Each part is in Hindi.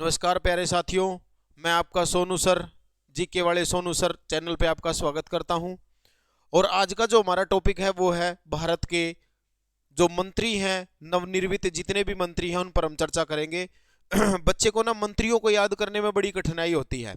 नमस्कार प्यारे साथियों, मैं आपका सोनू सर, जीके वाले सोनू सर चैनल पे आपका स्वागत करता हूं। और आज का जो हमारा टॉपिक है वो है भारत के जो मंत्री हैं, नवनिर्मित जितने भी मंत्री हैं उन पर हम चर्चा करेंगे। बच्चे को ना मंत्रियों को याद करने में बड़ी कठिनाई होती है।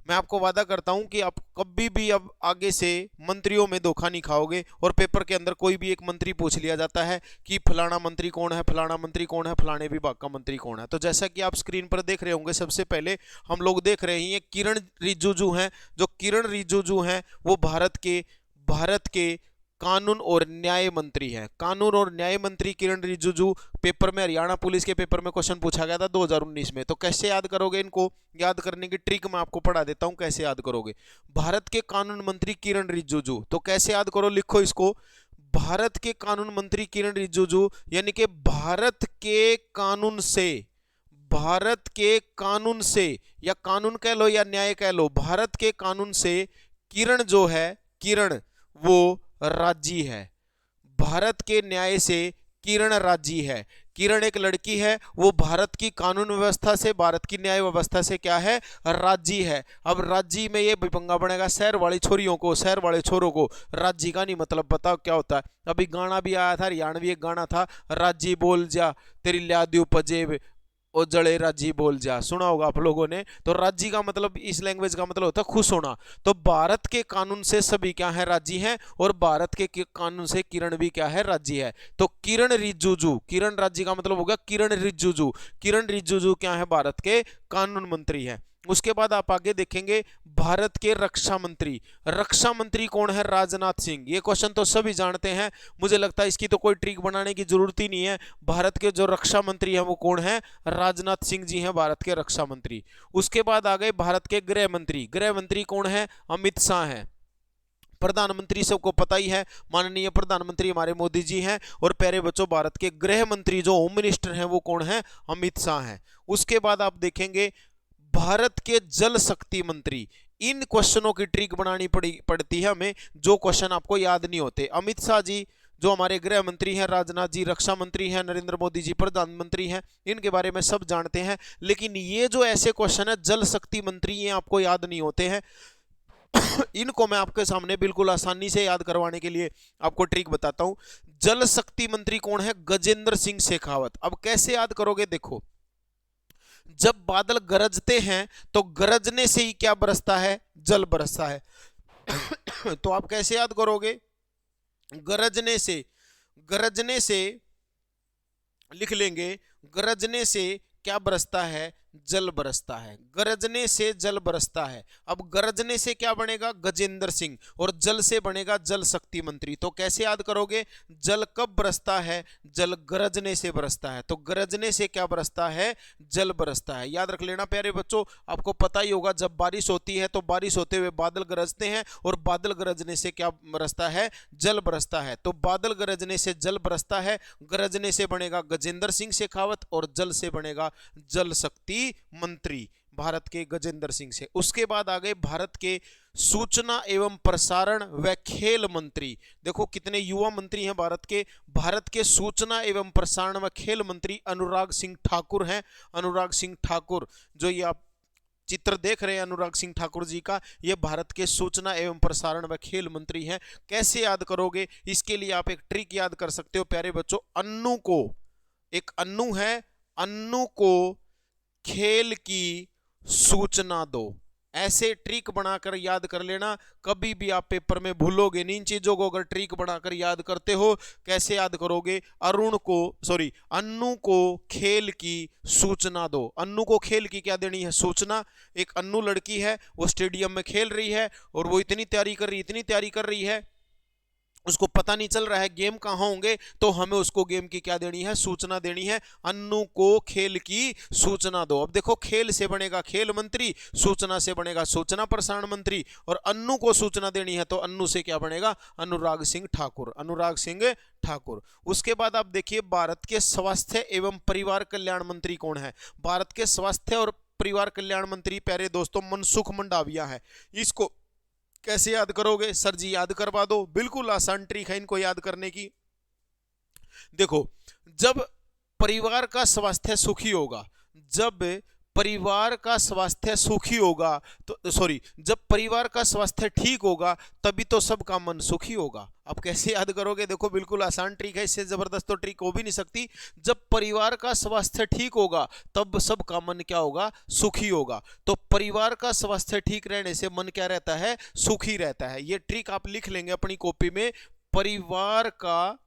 मैं आपको वादा करता हूं कि आप कभी भी अब आगे से मंत्रियों में धोखा नहीं खाओगे। और पेपर के अंदर कोई भी एक मंत्री पूछ लिया जाता है कि फलाना मंत्री कौन है, फलाना मंत्री कौन है, फलाने विभाग का मंत्री कौन है। तो जैसा कि आप स्क्रीन पर देख रहे होंगे, सबसे पहले हम लोग देख रहे हैं किरण रिजिजू हैं। जो किरण रिजिजू हैं वो भारत के कानून और न्याय मंत्री हैं। कानून और न्याय मंत्री किरण रिजिजू। पेपर में हरियाणा पुलिस के पेपर में क्वेश्चन पूछा गया था 2019 में। तो कैसे याद करोगे इनको? याद करने की ट्रिक मैं आपको पढ़ा देता हूं, कैसे याद करोगे। भारत के कानून मंत्री किरण रिजिजू, तो कैसे याद करो, लिखो इसको। भारत के कानून मंत्री किरण रिजिजू, यानी कि भारत के कानून से या कानून कह लो या न्याय कह लो, भारत के कानून से किरण जो है, किरण वो राजी है। भारत के न्याय से किरण राजी है। किरण एक लड़की है, वो भारत की कानून व्यवस्था से, भारत की न्याय व्यवस्था से क्या है, राजी है। अब राजी में ये पंगा बनेगा, शहर वाली छोरियों को, शहर वाले छोरों को राजी का नहीं मतलब बताओ क्या होता है। अभी गाना भी आया था, हरियाणवी एक गाना था, राजी बोल जा तेरी ल्याद्यू पजेब ओ जड़े राजी बोल जा, सुना होगा आप लोगों ने। तो राजी का मतलब इस लैंग्वेज का मतलब होता है खुश होना। तो भारत के कानून से सभी क्या है, राजी हैं। और भारत के कानून से किरण भी क्या है, राजी है। तो किरण रिजिजू, किरण राजी का मतलब हो गया किरण रिजिजू। किरण रिजिजू क्या है, भारत के कानून मंत्री है। उसके बाद आप आगे देखेंगे भारत के रक्षा मंत्री। रक्षा मंत्री कौन है? राजनाथ सिंह। ये क्वेश्चन तो सभी जानते हैं, मुझे लगता है इसकी तो कोई ट्रिक बनाने की जरूरत ही नहीं है। भारत के जो रक्षा मंत्री हैं वो कौन है? राजनाथ सिंह जी हैं भारत के रक्षा मंत्री। उसके बाद आ गए भारत के गृह मंत्री। गृह मंत्री कौन है? अमित शाह हैं। प्रधानमंत्री सबको पता ही है, माननीय प्रधानमंत्री हमारे मोदी जी हैं। और प्यारे बच्चों, भारत के गृह मंत्री जो होम मिनिस्टर हैं वो कौन है? अमित शाह हैं। उसके बाद आप देखेंगे भारत के जल शक्ति मंत्री। इन क्वेश्चनों की ट्रिक बनानी पड़ती है हमें, जो क्वेश्चन आपको याद नहीं होते। अमित शाह जी जो हमारे गृह मंत्री हैं, राजनाथ जी रक्षा मंत्री हैं, नरेंद्र मोदी जी प्रधानमंत्री हैं, इनके बारे में सब जानते हैं। लेकिन ये जो ऐसे क्वेश्चन है जल शक्ति मंत्री, ये आपको याद नहीं होते हैं। इनको मैं आपके सामने बिल्कुल आसानी से याद करवाने के लिए आपको ट्रिक बताता हूं। जल शक्ति मंत्री कौन है? गजेंद्र सिंह शेखावत। अब कैसे याद करोगे, देखो, जब बादल गरजते हैं तो गरजने से ही क्या बरसता है? जल बरसता है। तो आप कैसे याद करोगे? गरजने से लिख लेंगे, गरजने से क्या बरसता है? जल बरसता है। गरजने से जल बरसता है। अब गरजने से क्या बनेगा? गजेंद्र सिंह। और जल से बनेगा जल शक्ति मंत्री। तो कैसे याद करोगे? जल कब बरसता है? जल गरजने से बरसता है। तो गरजने से क्या बरसता है? जल बरसता है। याद रख लेना प्यारे बच्चों। आपको पता ही होगा, जब बारिश होती है तो बारिश होते हुए बादल गरजते हैं, और बादल गरजने से क्या बरसता है? जल बरसता है। तो बादल गरजने से जल बरसता है। गरजने से बनेगा गजेंद्र सिंह शेखावत, और जल से बनेगा जल शक्ति मंत्री, भारत के गजेंद्र सिंह से। उसके बाद आ गए भारत के सूचना एवं प्रसारण व खेल मंत्री। देखो कितने युवा मंत्री हैं भारत के। भारत के सूचना एवं प्रसारण व खेल मंत्री अनुराग सिंह ठाकुर हैं। अनुराग सिंह ठाकुर, जो ये आप चित्र देख रहे हैं अनुराग सिंह ठाकुर जी का, ये भारत के सूचना एवं प्रसारण व खेल मंत्री हैं। कैसे याद करोगे? इसके लिए आप एक ट्रिक याद कर सकते हो प्यारे बच्चों। अन्नू को, एक अन्नू है, अन्नू को खेल की सूचना दो। ऐसे ट्रिक बनाकर याद कर लेना, कभी भी आप पेपर में भूलोगे नहीं इन चीजों को। अगर ट्रिक बनाकर याद करते हो, कैसे याद करोगे? अन्नू को खेल की सूचना दो। अन्नू को खेल की क्या देनी है? सूचना। एक अन्नू लड़की है, वो स्टेडियम में खेल रही है, और वो इतनी तैयारी कर रही है, उसको पता नहीं चल रहा है गेम कहां होंगे, तो हमें उसको गेम की क्या देनी है? सूचना देनी है। अन्नू को खेल की सूचना दो। अब देखो, खेल से बनेगा खेल मंत्री, सूचना से बनेगा सूचना प्रसारण मंत्री, और अन्नू को सूचना देनी है तो अन्नू से क्या बनेगा? अनुराग सिंह ठाकुर। अनुराग सिंह ठाकुर। उसके बाद आप देखिए भारत के स्वास्थ्य एवं परिवार कल्याण मंत्री कौन है? भारत के स्वास्थ्य और परिवार कल्याण मंत्री प्यारे दोस्तों मनसुख मंडाविया है। इसको कैसे याद करोगे? सर जी याद करवा दो। बिल्कुल आसान ट्रिक है इनको याद करने की। देखो, जब परिवार का स्वास्थ्य सुखी होगा, जब परिवार का स्वास्थ्य सुखी होगा तो सॉरी, जब परिवार का स्वास्थ्य ठीक होगा तभी तो सबका मन सुखी होगा। अब कैसे याद करोगे? देखो बिल्कुल आसान ट्रिक है, इससे जबरदस्त तो ट्रिक हो भी नहीं सकती। जब परिवार का स्वास्थ्य ठीक होगा तब सबका मन क्या होगा? सुखी होगा। तो परिवार का स्वास्थ्य ठीक रहने से मन क्या रहता है? सुखी रहता है। ये ट्रिक आप लिख लेंगे अपनी कॉपी में, परिवार का,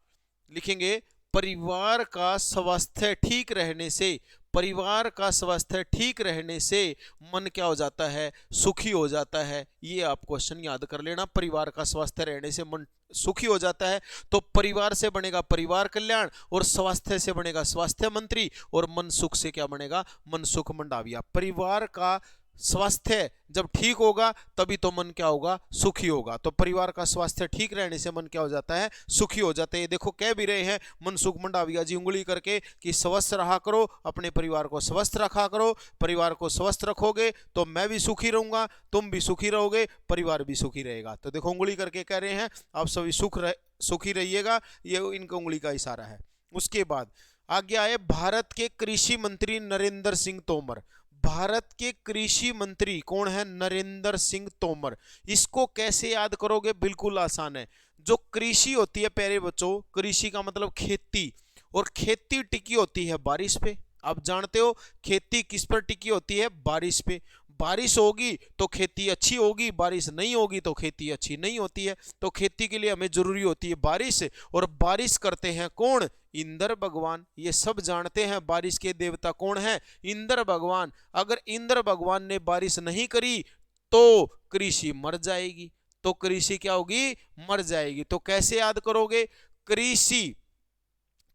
लिखेंगे परिवार का स्वास्थ्य ठीक रहने से, परिवार का स्वास्थ्य ठीक रहने से मन क्या हो जाता है? सुखी हो जाता है। ये आप क्वेश्चन याद कर लेना, परिवार का स्वास्थ्य रहने से मन सुखी हो जाता है। तो परिवार से बनेगा परिवार कल्याण, और स्वास्थ्य से बनेगा स्वास्थ्य मंत्री, और मन सुख से क्या बनेगा? मन सुख मंडाविया। परिवार का स्वास्थ्य जब ठीक होगा तभी तो मन क्या होगा? सुखी होगा। तो परिवार का स्वास्थ्य ठीक रहने से मन क्या हो जाता है? सुखी हो जाता है। देखो कह भी रहे हैं मनसुख मंडाविया जी उंगली करके कि स्वस्थ रहा करो, अपने परिवार को स्वस्थ रखा करो। परिवार को स्वस्थ रखोगे तो मैं भी सुखी रहूंगा, तुम भी सुखी रहोगे, परिवार भी सुखी रहेगा। तो देखो उंगली करके कह रहे हैं आप सभी सुखी रहिएगा, ये इनका उंगली का इशारा है। उसके बाद आगे आए भारत के कृषि मंत्री नरेंद्र सिंह तोमर। भारत के कृषि मंत्री कौन है? नरेंद्र सिंह तोमर। इसको कैसे याद करोगे? बिल्कुल आसान है। जो कृषि होती है प्यारे बच्चों, कृषि का मतलब खेती, और खेती टिकी होती है बारिश पे। आप जानते हो खेती किस पर टिकी होती है? बारिश पे। बारिश होगी तो खेती अच्छी होगी, बारिश नहीं होगी तो खेती अच्छी नहीं होती है। तो खेती के लिए हमें जरूरी होती है बारिश, और बारिश करते हैं कौन? इंद्र भगवान। ये सब जानते हैं बारिश के देवता कौन है? इंद्र भगवान। अगर इंद्र भगवान ने बारिश नहीं करी तो कृषि मर जाएगी। तो कृषि क्या होगी? मर जाएगी। तो कैसे याद करोगे? कृषि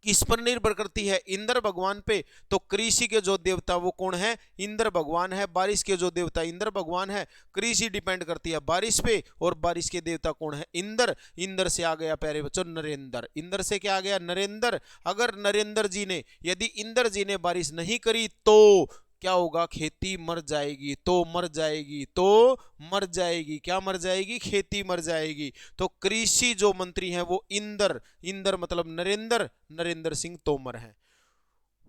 किस पर निर्भर करती है? इंद्र भगवान पे। तो कृषि के जो देवता वो कौन है? इंद्र भगवान है। बारिश के जो देवता इंद्र भगवान है। कृषि डिपेंड करती है बारिश पे, और बारिश के देवता कौन है? इंद्र। इंद्र से आ गया प्यारे बच्चों नरेंद्र। इंद्र से क्या आ गया? नरेंद्र। अगर नरेंद्र जी ने, यदि इंद्र जी ने बारिश नहीं करी तो क्या होगा? खेती मर जाएगी। तो मर जाएगी, तो मर जाएगी। क्या मर जाएगी? खेती मर जाएगी। तो कृषि जो मंत्री हैं वो इंद्र, इंद्र मतलब नरेंद्र, नरेंद्र सिंह तोमर हैं।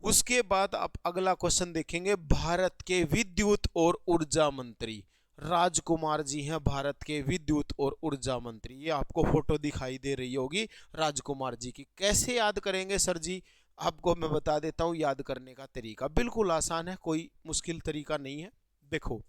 उसके बाद आप अगला क्वेश्चन देखेंगे, भारत के विद्युत और ऊर्जा मंत्री राजकुमार जी हैं। भारत के विद्युत और ऊर्जा मंत्री, ये आपको फोटो दिखाई दे रही होगी राजकुमार जी की। कैसे याद करेंगे सर जी? आपको मैं बता देता हूं याद करने का तरीका, बिल्कुल आसान है, कोई मुश्किल तरीका नहीं है। देखो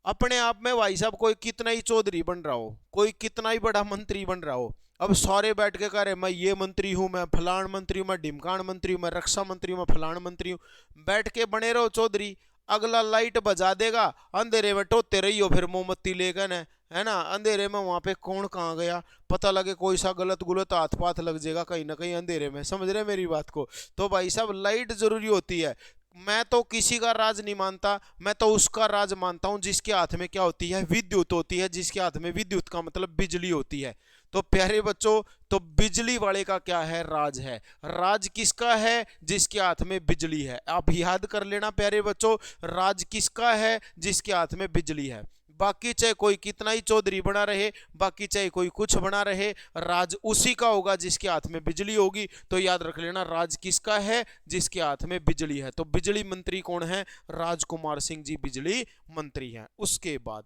अपने आप में भाई साहब कोई कितना ही चौधरी बन रहा हो, कोई कितना ही बड़ा मंत्री बन रहा हो, अब सारे बैठ के कह रहे मैं ये मंत्री हूं, मैं फलान मंत्री हूं, मैं ढिमकान मंत्री हूं, मैं रक्षा मंत्री हूं, मैं फलान मंत्री हूं, बैठ के बने रहो चौधरी। अगला लाइट बजा देगा, अंधेरे में टोते रहियो फिर मोमबत्ती लेकर, है ना, अंधेरे में वहां पे कौन कहाँ गया पता लगे, कोई सा गलत गुलत हाथ पाथ लग जाएगा कहीं ना कहीं अंधेरे में। समझ रहे मेरी बात को? तो भाई साहब लाइट जरूरी होती है। मैं तो किसी का राज नहीं मानता, मैं तो उसका राज मानता हूं जिसके हाथ में क्या होती है? विद्युत होती है। जिसके हाथ में विद्युत का मतलब बिजली होती है। तो प्यारे बच्चों, तो बिजली वाले का क्या है? राज है। राज किसका है? जिसके हाथ में बिजली है। आप याद कर लेना प्यारे बच्चों, राज किसका है? जिसके हाथ में बिजली है। बाकी चाहे कोई कितना ही चौधरी बना रहे, बाकी चाहे कोई कुछ बना रहे, राज उसी का होगा जिसके हाथ में बिजली होगी। तो याद रख लेना राज किसका है? जिसके हाथ में बिजली है। तो बिजली मंत्री कौन है? राजकुमार सिंह जी बिजली मंत्री हैं। उसके बाद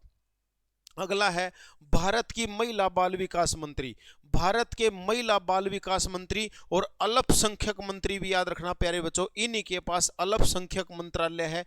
अगला है भारत की महिला बाल विकास मंत्री। भारत के महिला बाल विकास मंत्री और अल्पसंख्यक मंत्री भी याद रखना प्यारे बच्चों, इन्हीं के पास अल्पसंख्यक मंत्रालय है।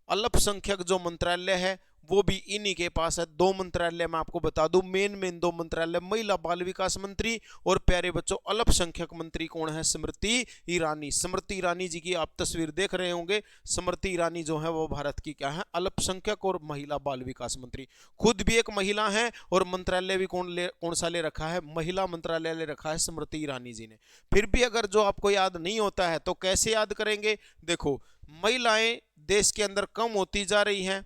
अल्पसंख्यक जो मंत्रालय है वो भी इन्हीं के पास है। दो मंत्रालय मैं आपको बता दूं, मेन दो मंत्रालय, महिला बाल विकास मंत्री और प्यारे बच्चों अल्पसंख्यक मंत्री कौन है? स्मृति ईरानी। स्मृति ईरानी जी की आप तस्वीर देख रहे होंगे। स्मृति ईरानी जो है वो भारत की क्या है? अल्पसंख्यक और महिला बाल विकास मंत्री। खुद भी एक महिला है और मंत्रालय भी कौन सा ले रखा है? महिला मंत्रालय ले रखा है स्मृति ईरानी जी ने। फिर भी अगर जो आपको याद नहीं होता है तो कैसे याद करेंगे? देखो महिलाएं देश के अंदर कम होती जा रही हैं,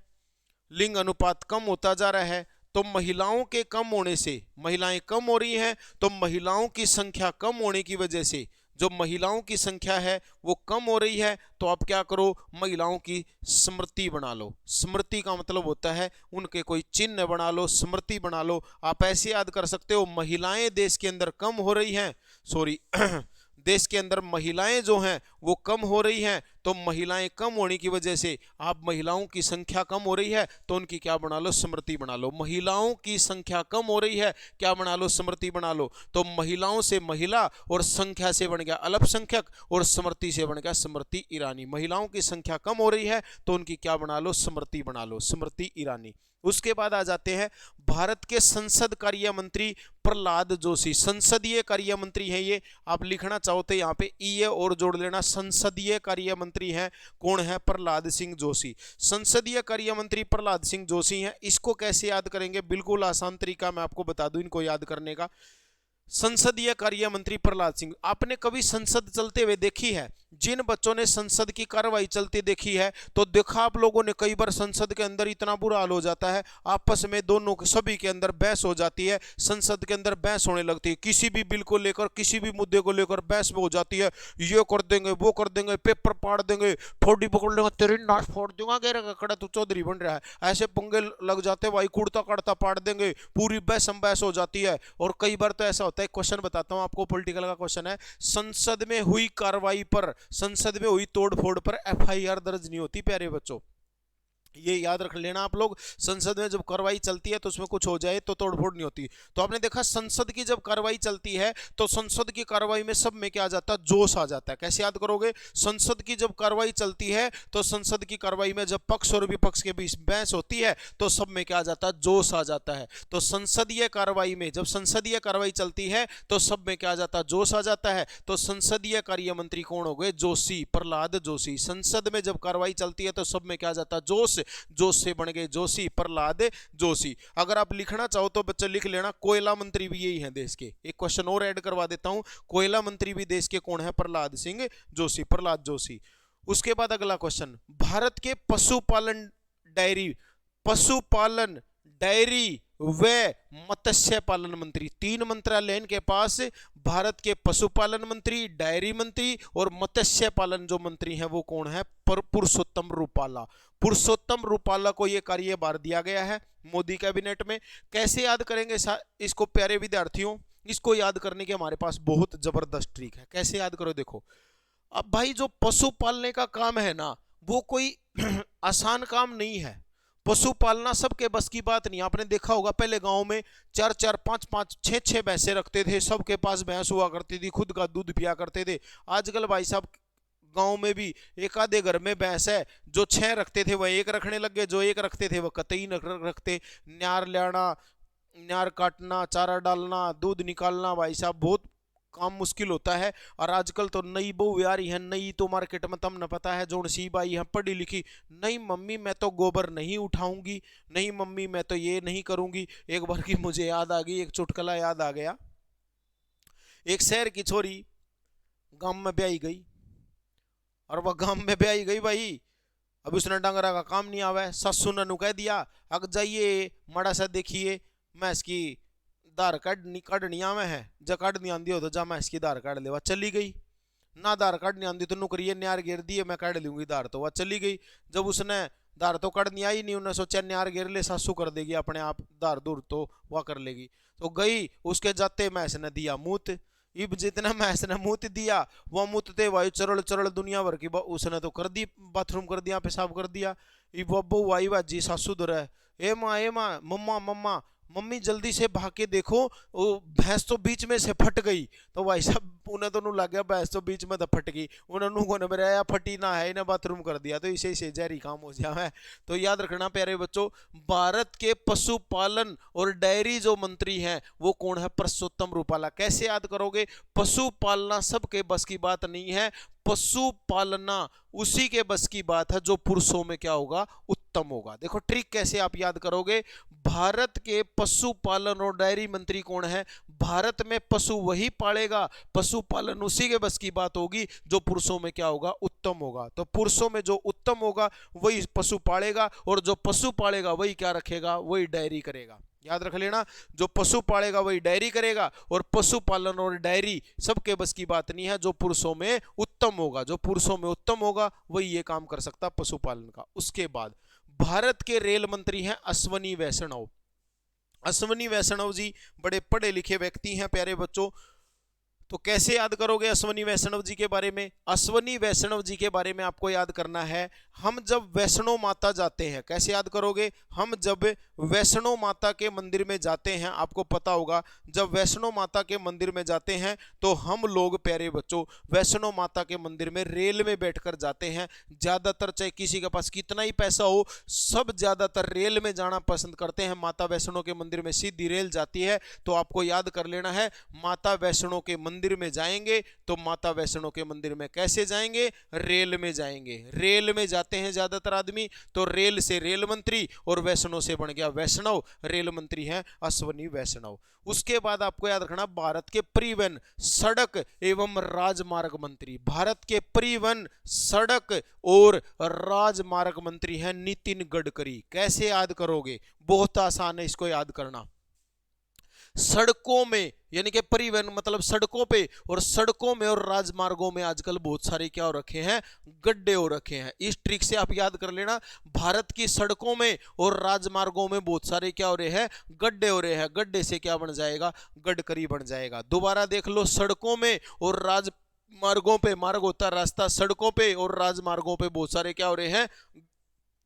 लिंग अनुपात कम होता जा रहा है, तो महिलाओं के कम होने से, महिलाएं कम हो रही हैं, तो महिलाओं की संख्या कम होने की वजह से जो महिलाओं की संख्या है वो कम हो रही है। तो आप क्या करो? महिलाओं की स्मृति बना लो। स्मृति का मतलब होता है उनके कोई चिन्ह बना लो, स्मृति बना लो। आप ऐसे याद कर सकते हो महिलाएं देश के अंदर कम हो रही हैं, सॉरी देश के अंदर महिलाएं जो हैं वो कम हो रही हैं, तो महिलाएं कम होने की वजह से आप महिलाओं की संख्या कम हो रही है तो उनकी क्या बना लो, स्मृति बना लो। महिलाओं की संख्या कम हो रही है, क्या बना लो, स्मृति बना लो। तो महिलाओं से महिला और संख्या से बन गया अल्पसंख्यक और स्मृति से बन गया स्मृति ईरानी। महिलाओं की संख्या कम हो रही है तो उनकी क्या बना लो, स्मृति बना लो, स्मृति ईरानी। उसके बाद आ जाते हैं भारत के संसद कार्य मंत्री प्रहलाद जोशी। संसदीय कार्य मंत्री है ये, आप लिखना चाहो तो यहाँ पे ई और जोड़ लेना। संसदीय कार्य मंत्री है कौन है, प्रहलाद सिंह जोशी। संसदीय कार्य मंत्री प्रहलाद सिंह जोशी हैं। इसको कैसे याद करेंगे, बिल्कुल आसान तरीका मैं आपको बता दूं इनको याद करने का। संसदीय कार्य मंत्री प्रहलाद सिंह, आपने कभी संसद चलते हुए देखी है? जिन बच्चों ने संसद की कार्रवाई चलती देखी है तो देखा आप लोगों ने कई बार संसद के अंदर इतना बुरा हाल हो जाता है, आपस में दोनों सभी के अंदर बहस हो जाती है। संसद के अंदर बहस होने लगती है, किसी भी बिल को लेकर, किसी भी मुद्दे को लेकर बहस हो जाती है। ये कर देंगे, वो कर देंगे, पेपर फाड़ देंगे, ठोडी पकड़ लेंगे, तेरी नाश फोड़ दूंगा, कड़ा तू चौधरी बन रहा है, ऐसे पंगे लग जाते हैं भाई, कुड़ता कड़ता पाड़ देंगे, पूरी बहस बहस हो जाती है। और कई बार तो ऐसा होता है, क्वेश्चन बताता हूं आपको, पॉलिटिकल का क्वेश्चन है, संसद में हुई कार्रवाई पर, संसद में हुई तोड़फोड़ पर एफआईआर दर्ज नहीं होती प्यारे बच्चों, ये याद रख लेना आप लोग। संसद में जब कार्रवाई चलती है तो उसमें कुछ हो जाए तो तोड़फोड़ नहीं होती। तो आपने देखा संसद की जब कार्रवाई चलती है तो संसद की कार्रवाई में सब में क्या आ जाता है, जोश आ जाता है। कैसे याद करोगे, संसद की जब कार्रवाई चलती है तो संसद की कार्रवाई में जब पक्ष और विपक्ष के बीच बहस होती है तो सब में क्या आ जाता है, जोश आ जाता है। तो संसदीय कार्रवाई में जब संसदीय कार्रवाई चलती है तो सब में क्या आ जाता है, जोश आ जाता है। तो संसदीय कार्य मंत्री कौन हो गए, जोशी, प्रहलाद जोशी। संसद में जब कार्रवाई चलती है तो सब में क्या आ जाता है, जोश, जोश से बन गए जोशी, प्रहलाद जोशी। अगर आप लिखना चाहो तो बच्चे लिख लेना, कोयला मंत्री भी यही है देश के। एक क्वेश्चन और ऐड करवा देता हूं, कोयला मंत्री भी देश के कौन है, प्रहलाद सिंह जोशी, प्रहलाद जोशी। उसके बाद अगला क्वेश्चन, भारत के पशुपालन डायरी व मत्स्य पालन मंत्री, तीन मंत्रालय इनके पास। भारत के पशुपालन मंत्री, डायरी मंत्री और मत्स्य पालन जो मंत्री हैं वो कौन है, पुरुषोत्तम रूपाला। पुरुषोत्तम रूपाला को यह कार्यभार दिया गया है मोदी कैबिनेट में। कैसे याद करेंगे इसको प्यारे विद्यार्थियों, इसको याद करने के हमारे पास बहुत जबरदस्त ट्रिक है। कैसे याद करो, देखो अब भाई जो पशु पालने का काम है ना वो कोई आसान काम नहीं है। पशु पालना सबके बस की बात नहीं। आपने देखा होगा पहले गांव में 4-4, 5-5, 6-6 भैंसे रखते थे, सबके पास भैंस हुआ करती थी, खुद का दूध पिया करते थे। आजकल भाई साहब गांव में भी एक आधे घर में भैंस है, जो 6 रखते थे वह 1 रखने लग गए, जो 1 रखते थे वह कतई न रखते। न्यार लाना, न्यार काटना, चारा डालना, दूध निकालना, भाई साहब बहुत काम मुश्किल होता है। और आजकल तो नई बहू आ रही है, नई तो मार्केट में तब न पता है जोन सी बाई है पढ़ी लिखी, नहीं मम्मी मैं तो गोबर नहीं उठाऊंगी, नहीं मम्मी मैं तो ये नहीं करूंगी। एक बार की मुझे याद आ गई, एक चुटकुला याद आ गया। एक शहर की छोरी गांव में ब्याही गई, और वह गांव में ब्याही गई भाई, अब उसने डंगरा का काम नहीं आवा है। ससु ने कह दिया, अग जाइए माड़ा सा देखिए, मैं इसकी धार काटनी आवे है, जब काटनी आंदी हो तो जा मैं इसकी धार काट ले। वह चली गई ना, धार काटनी आंदी तो नुकरिए न्यार घेर दिए, मैं काट लूंगी धार। तो वह चली गई। जब उसने धार तो काटनी आई नहीं, उन्हें सोचा न्यार घेर ले, सासू कर देगी अपने आप, धार दूर तो वह कर लेगी। तो गई, उसके जाते मैस ने दिया मूत। इब जितना मैस ने मूत दिया वह मूतते वायु चरल चरल दुनिया भर की उसने तो कर दी, बाथरूम कर दिया, पेशाब कर दिया। इब बब्बू आई बाजी सासू दर है, ए माँ मम्मा मम्मा, मम्मी जल्दी से भाग के देखो, वो भैंस तो बीच में से फट गई। तो भाई साहब उन्हें दोनों लग गया भैंस तो बीच में तो फट गई, उन्होंने मेरा फटी ना है, इन्हें बाथरूम कर दिया, तो इसे से जहरी काम हो जाए। तो याद रखना प्यारे बच्चों, भारत के पशुपालन और डेयरी जो मंत्री हैं वो कौन है, पुरुषोत्तम रूपाला। कैसे याद करोगे, पशु पालना सबके बस की बात नहीं है, पशु पालना उसी के बस की बात है जो पुरुषों में क्या होगा, उत्तम होगा। देखो ट्रिक कैसे आप याद करोगे, भारत के पशुपालन और डेयरी मंत्री कौन है, भारत में पशु वही पालेगा, पशुपालन उसी के बस की बात होगी जो पुरुषों में क्या होगा, उत्तम होगा। तो पुरुषों में जो उत्तम होगा वही पशु पालेगा, और जो पशु पालेगा वही क्या रखेगा, वही डेयरी करेगा। याद रख लेना, जो पशु पालेगा वही डेयरी करेगा, और पशुपालन और डेयरी सबके बस की बात नहीं है, जो पुरुषों में उत्तम होगा, जो पुरुषों में उत्तम होगा वही ये काम कर सकता पशुपालन का। उसके बाद भारत के रेल मंत्री हैं अश्वनी वैष्णव। अश्वनी वैष्णव जी बड़े पढ़े लिखे व्यक्ति हैं प्यारे बच्चों। तो कैसे याद करोगे अश्वनी वैष्णव जी के बारे में? अश्वनी वैष्णव जी के बारे में आपको याद करना है, हम जब वैष्णो माता जाते हैं, कैसे याद करोगे? हम जब वैष्णो माता के मंदिर में जाते हैं, आपको पता होगा जब वैष्णो माता के मंदिर में जाते हैं तो हम लोग प्यारे बच्चों वैष्णो माता के मंदिर में रेल में बैठकर जाते हैं। ज्यादातर चाहे किसी के पास कितना ही पैसा हो, सब ज्यादातर रेल में जाना पसंद करते हैं। माता वैष्णो के मंदिर में सीधी रेल जाती है, तो आपको याद कर लेना है माता वैष्णो के मंदिर में जाएंगे तो माता वैष्णो के मंदिर में कैसे जाएंगे? रेल में जाएंगे। रेल में जाते हैं ज्यादातर आदमी, तो रेल से रेल मंत्री और वैष्णो से बन गया वैष्णव, रेल मंत्री हैं अश्वनी वैष्णव। उसके बाद आपको याद रखना भारत के परिवहन सड़क एवं राजमार्ग मंत्री, भारत के परिवहन सड़क और राजमार्ग मंत्री हैं नितिन गडकरी। कैसे याद करोगे? बहुत आसान है इसको याद करना। सड़कों में यानी कि परिवहन मतलब सड़कों पे, और सड़कों में और राजमार्गों में आजकल बहुत सारे क्या हो रखे हैं? गड्ढे हो रखे हैं। इस ट्रिक से आप याद कर लेना, भारत की सड़कों में और राजमार्गों में बहुत सारे क्या हो रहे हैं? गड्ढे हो रहे हैं। गड्ढे से क्या बन जाएगा? गडकरी बन जाएगा। दोबारा देख लो, सड़कों में और राजमार्गों पे, मार्ग होता है रास्ता, सड़कों पे और राजमार्गों पे बहुत सारे क्या हो रहे हैं?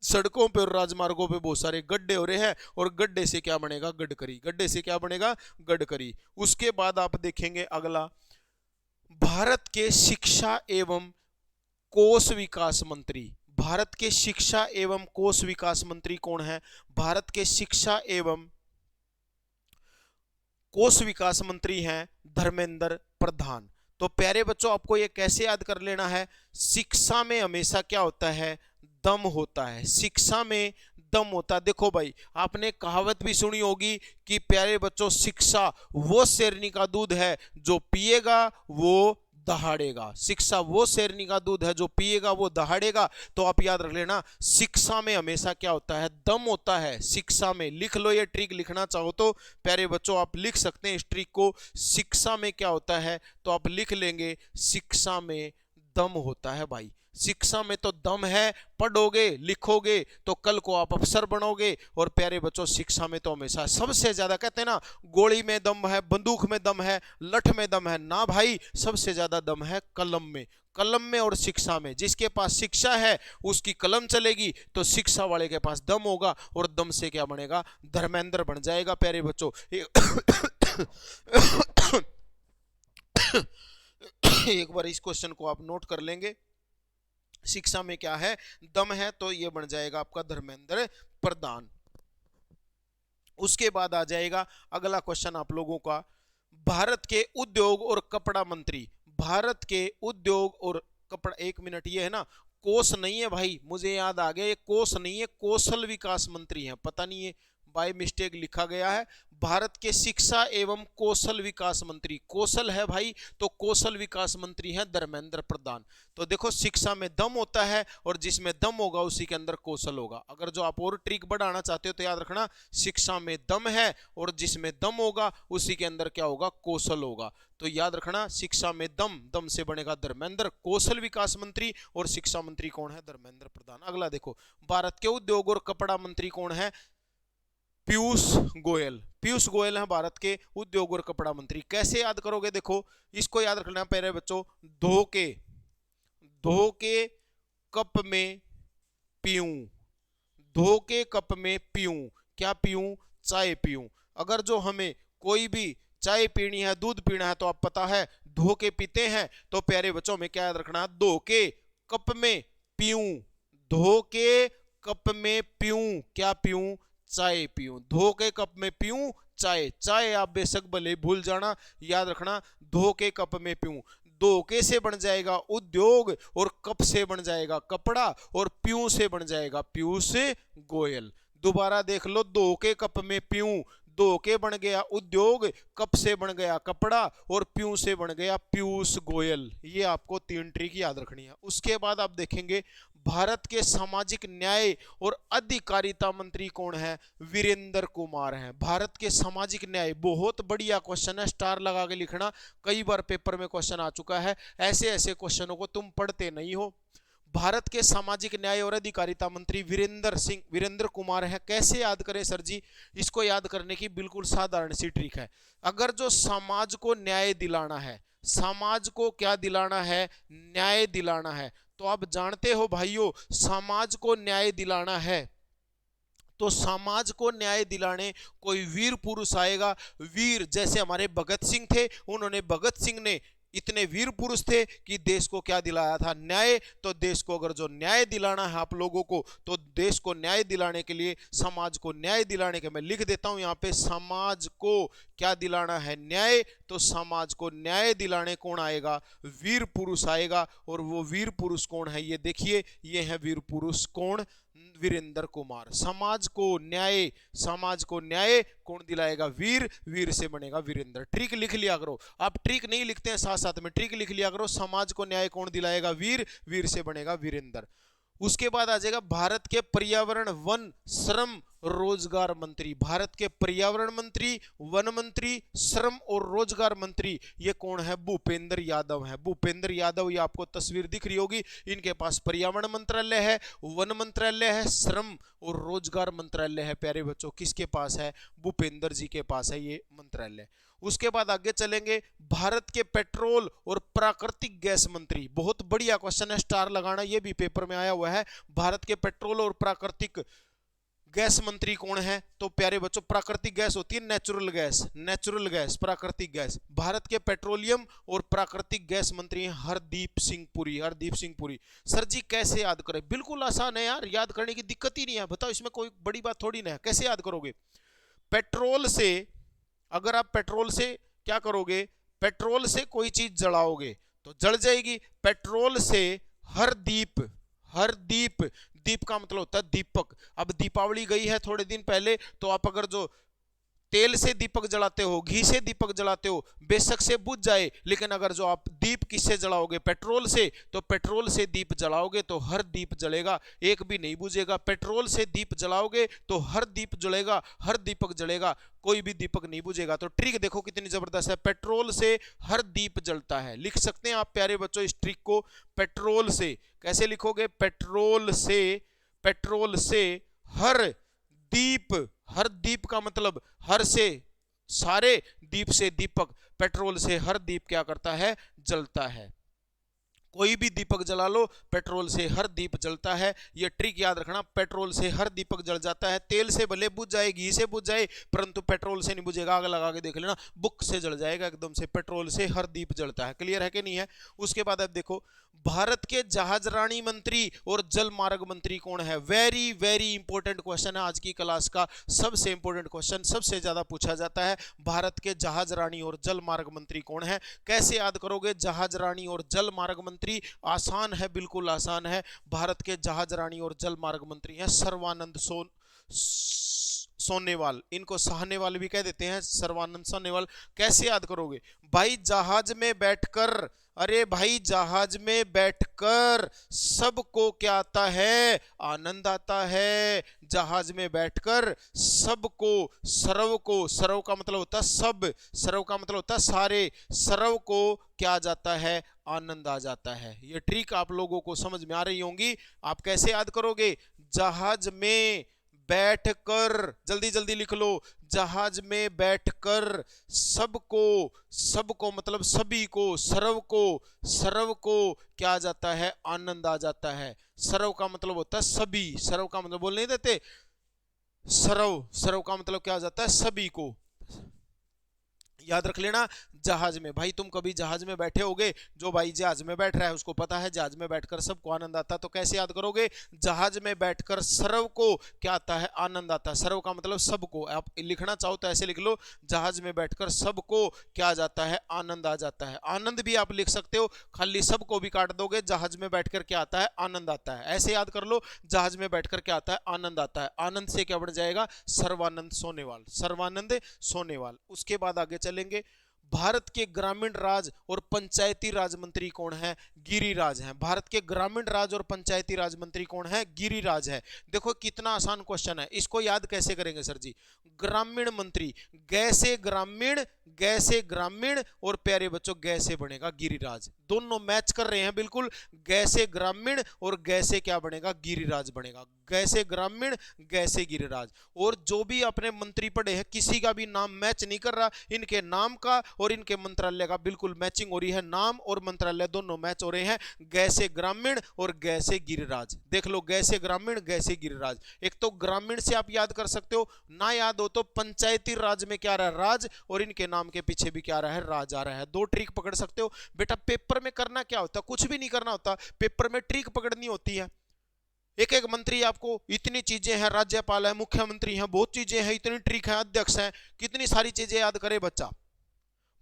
सड़कों पे और राजमार्गों पे बहुत सारे गड्ढे हो रहे हैं, और गड्ढे से क्या बनेगा? गडकरी। गड्ढे से क्या बनेगा? गडकरी। उसके बाद आप देखेंगे अगला, भारत के शिक्षा एवं कोश विकास मंत्री। भारत के शिक्षा एवं कोश विकास मंत्री कौन है? भारत के शिक्षा एवं कोश विकास मंत्री हैं धर्मेंद्र प्रधान। तो प्यारे बच्चों आपको ये कैसे याद कर लेना है? शिक्षा में हमेशा क्या होता है? दम होता है। शिक्षा में दम होता है। देखो भाई, आपने कहावत भी सुनी होगी कि प्यारे बच्चों शिक्षा वो शेरनी का दूध है जो पिएगा वो दहाड़ेगा। शिक्षा वो शेरनी का दूध है जो पिएगा वो दहाड़ेगा। तो आप याद रख लेना, शिक्षा में हमेशा क्या होता है? दम होता है। शिक्षा में लिख लो, ये ट्रिक लिखना चाहो तो प्यारे बच्चों आप लिख सकते हैं इस ट्रिक को। शिक्षा में क्या होता है? तो आप लिख लेंगे, शिक्षा में दम होता है भाई। शिक्षा में तो दम है, पढ़ोगे लिखोगे तो कल को आप अफसर बनोगे। और प्यारे बच्चों शिक्षा में तो हमेशा सबसे ज्यादा, कहते हैं ना गोली में दम है, बंदूक में दम है, लठ में दम है, ना भाई, सबसे ज्यादा दम है कलम में। कलम में और शिक्षा में। जिसके पास शिक्षा है उसकी कलम चलेगी, तो शिक्षा वाले के पास दम होगा, और दम से क्या बनेगा? धर्मेंद्र बन जाएगा प्यारे बच्चों। एक बार इस क्वेश्चन को आप नोट कर लेंगे, शिक्षा में क्या है? दम है, तो ये बन जाएगा आपका धर्मेंद्र प्रधान। उसके बाद आ जाएगा अगला क्वेश्चन आप लोगों का, भारत के उद्योग और कपड़ा मंत्री। भारत के उद्योग और कपड़ा, एक मिनट, ये है ना कोष नहीं है भाई, मुझे याद आ गया, ये कोष नहीं है, कौशल विकास मंत्री है। पता नहीं है बाय मिस्टेक लिखा गया है। भारत के शिक्षा एवं कौशल विकास मंत्री, कौशल है भाई, तो कौशल विकास मंत्री हैं धर्मेंद्र प्रधान। तो देखो शिक्षा में दम होता है, और जिसमें दम होगा उसी के अंदर कौशल होगा। अगर जो आप और ट्रिक बढ़ाना चाहते हो तो याद रखना, शिक्षा में दम है और जिसमें दम होगा उसी के अंदर क्या होगा? कौशल होगा। तो याद रखना, शिक्षा में दम, दम से बनेगा धर्मेंद्र। कौशल विकास मंत्री और शिक्षा मंत्री कौन है? धर्मेंद्र प्रधान। अगला देखो, भारत के उद्योग और कपड़ा मंत्री कौन है? पीयूष गोयल। पीयूष गोयल है भारत के उद्योग और कपड़ा मंत्री। कैसे याद करोगे? देखो इसको याद रखना पहले बच्चों, धो के कप में पीऊं, धो के कप में पीऊं, क्या पीऊं? चाय पीऊं। अगर जो हमें कोई भी चाय पीनी है, दूध पीना है, तो आप पता है धो के पीते हैं। तो प्यारे बच्चों में क्या याद रखना? धो के कप में पीऊं, धो के कप में पीऊं, क्या पीऊं? चाय पीऊं। धो के कप में पीऊं चाय, चाय आप बेशक भले भूल जाना, याद रखना धो के कप में पीऊं। धो के से बन जाएगा उद्योग, और कप से बन जाएगा कपड़ा, और पीऊं से बन जाएगा पीयूष गोयल। दोबारा देख लो, धो के कप में पीऊं, धो के बन गया उद्योग, कप से बन गया कपड़ा, और पीयूं से बन गया पीयूष गोयल। ये आपको 3 ट्रिक याद रखनी है। उसके बाद आप देखेंगे भारत के सामाजिक न्याय और अधिकारिता मंत्री कौन है? वीरेंद्र कुमार हैं। भारत के सामाजिक न्याय, बहुत बढ़िया क्वेश्चन है, स्टार लगा के लिखना, कई बार पेपर में क्वेश्चन आ चुका है। ऐसे ऐसे क्वेश्चनों को तुम पढ़ते नहीं हो। भारत के सामाजिक न्याय और अधिकारिता मंत्री वीरेंद्र कुमार है। कैसे याद करें सर जी? इसको याद करने की बिल्कुल साधारण सी ट्रिक है। अगर जो समाज को न्याय दिलाना है, समाज को क्या दिलाना है? न्याय दिलाना है। तो आप जानते हो भाइयों, समाज को न्याय दिलाना है तो समाज को न्याय दिलाने कोई वीर पुरुष आएगा। वीर जैसे हमारे भगत सिंह थे, उन्होंने भगत सिंह ने इतने वीर पुरुष थे कि देश को क्या दिलाया था? न्याय। तो देश को अगर जो न्याय दिलाना है आप लोगों को, तो देश को न्याय दिलाने के लिए, समाज को न्याय दिलाने के, मैं लिख देता हूं यहां पे, समाज को क्या दिलाना है? न्याय। तो समाज को न्याय दिलाने कौन आएगा? वीर पुरुष आएगा। और वो वीर पुरुष कौन है? ये देखिए, ये है वीर पुरुष कौन? वीरेंद्र कुमार। समाज को न्याय कौन दिलाएगा? वीर। वीर से बनेगा वीरेंद्र। ट्रिक लिख लिया करो। आप ट्रिक नहीं लिखते हैं साथ साथ में, ट्रिक लिख लिया करो। समाज को न्याय कौन दिलाएगा? वीर। वीर से बनेगा वीरेंद्र। उसके बाद आ जाएगा भारत के पर्यावरण, वन, श्रम, रोजगार मंत्री। भारत के पर्यावरण मंत्री, वन मंत्री, श्रम और रोजगार मंत्री ये कौन है? भूपेंद्र यादव है। भूपेंद्र यादव, ये आपको तस्वीर दिख रही होगी। इनके पास पर्यावरण मंत्रालय है, वन मंत्रालय है, श्रम और रोजगार मंत्रालय है। प्यारे बच्चों, किसके पास है? भूपेंद्र जी के पास है ये मंत्रालय। उसके बाद आगे चलेंगे, भारत के पेट्रोल और प्राकृतिक गैस मंत्री। बहुत बढ़िया क्वेश्चन है, स्टार लगाना, ये भी पेपर में आया हुआ है। भारत के पेट्रोल और प्राकृतिक गैस मंत्री कौन है? तो प्यारे बच्चों, प्राकृतिक गैस होती है नेचुरल गैस, नेचुरल गैस, प्राकृतिक गैस। भारत के पेट्रोलियम और प्राकृतिक गैस मंत्री हैं हरदीप सिंह पुरी। हरदीप सिंह पुरी। सर जी कैसे याद करें? बिल्कुल आसान है यार, याद करने की दिक्कत ही नहीं है। बताओ, इसमें कोई बड़ी बात थोड़ी ना है। कैसे याद करोगे? पेट्रोल से, अगर आप पेट्रोल से क्या करोगे? पेट्रोल से कोई चीज जलाओगे तो जल जाएगी। पेट्रोल से हरदीप, हरदीप, दीप का मतलब होता है दीपक। अब दीपावली गई है थोड़े दिन पहले, तो आप अगर जो तेल से दीपक जलाते हो, घी से दीपक जलाते हो, बेशक से बुझ जाए, लेकिन अगर जो आप दीप किससे जलाओगे? पेट्रोल से, तो पेट्रोल से दीप जलाओगे तो हर दीप जलेगा, एक भी नहीं बुझेगा। पेट्रोल से दीप जलाओगे तो हर दीप जलेगा, हर दीपक जलेगा, कोई भी दीपक नहीं बुझेगा। तो ट्रिक देखो कितनी जबरदस्त है, पेट्रोल से हर दीप जलता है। लिख सकते हैं आप प्यारे बच्चों इस ट्रिक को, पेट्रोल से। कैसे लिखोगे? पेट्रोल से, पेट्रोल से हर दीप, हर दीप का मतलब हर से सारे, दीप से दीपक, पेट्रोल से हर दीप क्या करता है? जलता है। कोई भी दीपक जला लो, पेट्रोल से हर दीप जलता है। ये ट्रिक याद रखना, पेट्रोल से हर दीपक जल जाता है। तेल से भले बुझ जाए, घी से बुझ जाए, परंतु पेट्रोल से नहीं बुझेगा। आग लगा के देख लेना, बुक से जल जाएगा एकदम से। पेट्रोल से हर दीप जलता है। क्लियर है कि नहीं है? उसके बाद अब देखो, भारत के जहाजरानी मंत्री और जल मार्ग मंत्री कौन है? वेरी वेरी इंपॉर्टेंट क्वेश्चन है आज की क्लास का, सबसे इंपॉर्टेंट क्वेश्चन, सबसे ज्यादा पूछा जाता है। भारत के जहाजरानी और जल मार्ग मंत्री कौन है? कैसे याद करोगे जहाजरानी और जल मार्ग मंत्री? आसान है, बिल्कुल आसान है। भारत के जहाजरानी और जल मार्ग मंत्री हैं सर्बानंद सोनेवाल। इनको साहनेवाल भी कह देते हैं, सर्बानंद सोनेवाल। कैसे याद करोगे? भाई जहाज में बैठकर, अरे भाई जहाज में बैठकर सबको क्या आता है? आनंद आता है। जहाज में बैठकर सबको, सरव को, सरव का मतलब होता है सब, सरव का मतलब होता है सारे, सरव को क्या आ जाता है? आनंद आ जाता है। ये ट्रिक आप लोगों को समझ में आ रही होंगी। आप कैसे याद करोगे? जहाज में बैठकर, जल्दी जल्दी लिख लो, जहाज में बैठकर सबको, सबको मतलब सभी को, सरव को, सरव को क्या आ जाता है? आनंद आ जाता है। सरव का मतलब होता है सभी, सरव का मतलब बोल नहीं देते, सरव, सरव का मतलब क्या आ जाता है? सभी को। याद रख लेना, जहाज में। भाई तुम कभी जहाज में बैठे होगे, जो भाई जहाज में बैठ रहा है उसको पता है जहाज में बैठकर सबको आनंद आता है। तो कैसे याद करोगे? जहाज में बैठकर सरव को क्या आता है? आनंद आता है। सरव का मतलब सबको। आप लिखना चाहो तो ऐसे लिख लो, जहाज में बैठकर सबको क्या आ जाता है? आनंद आ जाता है। आनंद भी आप लिख सकते हो, खाली सबको भी काट दोगे, जहाज में बैठकर क्या आता है? आनंद आता है। ऐसे याद कर लो, जहाज में बैठकर क्या आता है? आनंद आता है। आनंद से क्या बन जाएगा? सर्वानंद सोनेवाल, सर्वानंद सोनेवाल। उसके बाद आगे चलेंगे, भारत के ग्रामीण राज और पंचायती राज मंत्री कौन है? गिरिराज हैं। भारत के ग्रामीण राज और पंचायती राज मंत्री कौन है? गिरिराज है। देखो कितना आसान क्वेश्चन है, इसको याद कैसे करेंगे सर जी? ग्रामीण मंत्री, गैसे ग्रामीण, गैसे ग्रामीण, और प्यारे बच्चों गैसे बनेगा गिरिराज। दोनों मैच कर रहे हैं बिल्कुल, गैसे ग्रामीण और गैसे क्या बनेगा? गिरिराज बनेगा। गैसे ग्रामीण, गैसे गिरिराज। और जो भी अपने मंत्री पढ़े हैं, किसी का भी नाम मैच नहीं कर रहा, इनके नाम का और इनके मंत्रालय का बिल्कुल मैचिंग हो रही है, नाम और मंत्रालय दोनों मैच हो रहे हैं, गैसे ग्रामीण और गैसे गिरिराज। देख लो, गैसे ग्रामीण गैसे गिरिराज। एक तो ग्रामीण से आप याद कर सकते हो, ना याद हो तो पंचायती राज में क्या रहा है, राज, और इनके नाम के पीछे भी क्या रहा है, राज आ रहा है। दो ट्रिक पकड़ सकते हो बेटा। पेपर में करना क्या होता, कुछ भी नहीं करना होता, पेपर में ट्रिक पकड़नी होती है। एक एक मंत्री आपको, इतनी चीजें हैं, राज्यपाल है, मुख्यमंत्री हैं, बहुत चीजें हैं, इतनी ट्रिक है, अध्यक्ष है, कितनी सारी चीजें याद करे बच्चा,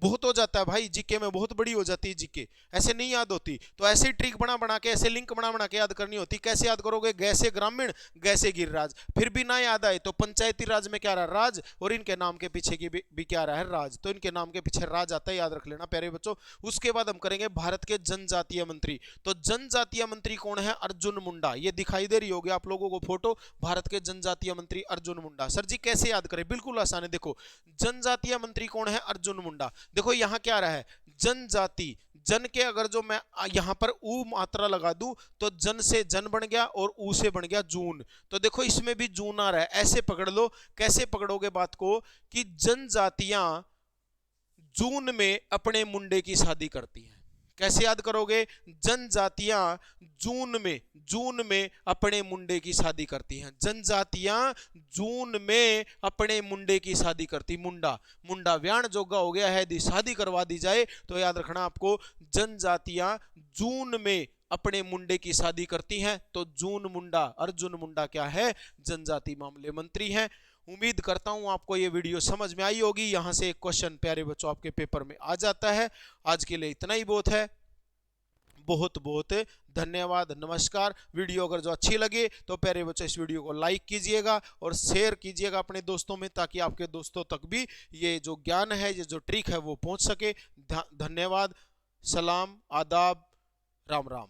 बहुत हो जाता है भाई, जीके में बहुत बड़ी हो जाती है जीके, ऐसे नहीं याद होती। तो ऐसे ट्रिक बना बना के, ऐसे लिंक बना बना के याद करनी होती। कैसे याद करोगे, गैसे ग्रामीण गैसे गिरिराज। फिर भी ना याद आए तो पंचायती राज में क्या रहा, राज, और इनके नाम के पीछे की भी क्या रहा है, राज। तो इनके नाम के पीछे राज आता है, याद रख लेना प्यारे बच्चों। उसके बाद हम करेंगे भारत के जनजातीय मंत्री। तो जनजातीय मंत्री कौन है, अर्जुन मुंडा। ये दिखाई दे रही होगी आप लोगों को फोटो, भारत के जनजातीय मंत्री अर्जुन मुंडा। सर जी कैसे याद करें, बिल्कुल आसान है। देखो जनजातीय मंत्री कौन है, अर्जुन मुंडा। देखो यहां क्या रहा है, जनजाति, जन के अगर जो मैं यहां पर ऊ मात्रा लगा दूं तो जन से जन बन गया और ऊ से बन गया जून। तो देखो इसमें भी जून आ रहा है, ऐसे पकड़ लो। कैसे पकड़ोगे बात को, कि जनजातियां जून में अपने मुंडे की शादी करती हैं। कैसे याद करोगे, जनजातियां जून में अपने मुंडे की शादी करती हैं। जनजातियां जून में अपने मुंडे की शादी करती, मुंडा व्याण जोगा हो गया है, यदि शादी करवा दी जाए तो याद रखना आपको, जनजातियां जून में अपने मुंडे की शादी करती हैं। तो जून मुंडा, अर्जुन मुंडा क्या है, जनजाति मामले मंत्री हैं। उम्मीद करता हूं आपको ये वीडियो समझ में आई होगी। यहां से एक क्वेश्चन प्यारे बच्चों आपके पेपर में आ जाता है। आज के लिए इतना ही बहुत है, बहुत बहुत धन्यवाद, नमस्कार। वीडियो अगर जो अच्छी लगे तो प्यारे बच्चों इस वीडियो को लाइक कीजिएगा और शेयर कीजिएगा अपने दोस्तों में, ताकि आपके दोस्तों तक भी ये जो ज्ञान है, ये जो ट्रिक है वो पहुंच सके। धन्यवाद, सलाम, आदाब, राम राम।